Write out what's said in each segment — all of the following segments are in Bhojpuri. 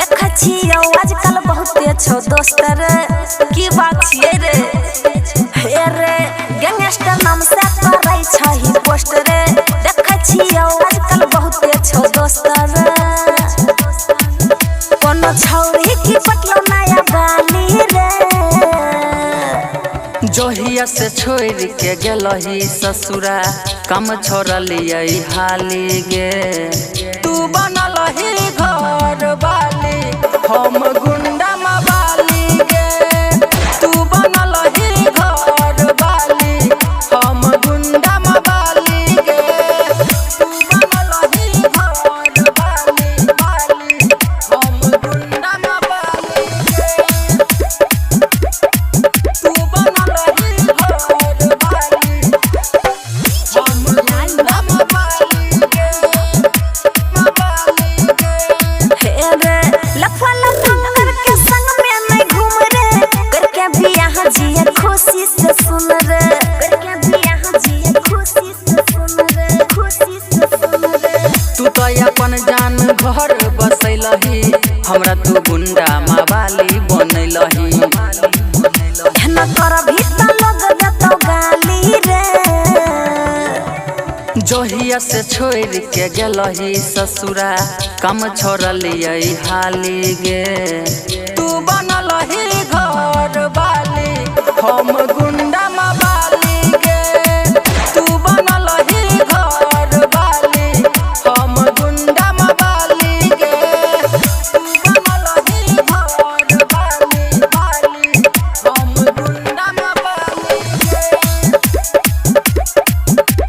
आजकल बहुते छो दोस्त रे की बात छिए रे हे रे गैंगस्टर नाम से करै छही पोस्ट रे देखै छियो आजकल बहुते छो दोस्त रे कोनो छौरी की पटलो नया गाली रे जोहिया से छोड़ के गेलही ससुरा कम छोड़लियै हाली गे तू बनलही घर वाली हम गुंडा मवाली गे तू बनलही घर वाली हम गुंडा मवाली गे तू बनलही घर वाली हम गुंडा मवाली गे तू बनलही घर वाली हम गुंडा मवाली गे हे रे लफा लफा करके संग में नहीं घूम रे करके भी यहाँ जिए खुशी से सुन रे करके भी यहाँ जिए खुशी से सुन रे खुशी से सुन रे तू तो अपन जान घर बसैलही हमरा तू गुंडा मवाली बनैलही न कर भी तो लोग देतो गाली रे जोहिया से छोड़ के गेलही ससुरा कम छोड़लियै हाली गे तू बनलही घर वाली हम गुंडा मवाली गे तू बनलही घर वाली हम गुंडा मवाली गे तू बनलही घर वाली हम गुंडा मवाली गे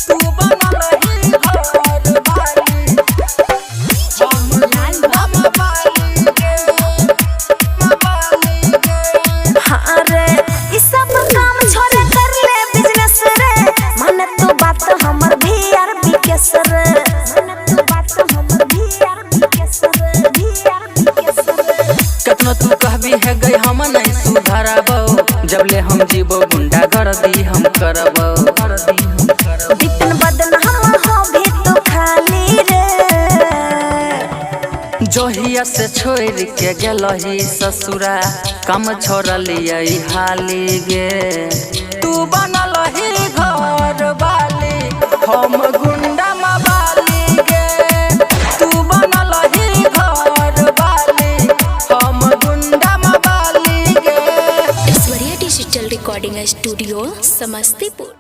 तू बनलही घर वाली हम गुंडा मवाली गे मवाली गे हाँ रे ई सब काम छोड़े कर ले बिजनेस रे मन तो बात हमर भी यार बिकेस रे मन तो बात हमर भी यार बिकेस रे भी यार बिकेस रे कतनो तू कहबी है गई हम नहीं सुधरबो जबले हम जीवो गुंडा गर्दी हम करबो बिपिन बदन हम हो भी तो खाली रे जोहिया से छोड़ के गेलही ससुरा कम छोड़लियै हाली गे तू बनलही घर वाली हम गुंडा मवाली गे तू बनलही घर वाली हम गुंडा मवाली गे। Aishwarya digital recording studio Samastipur.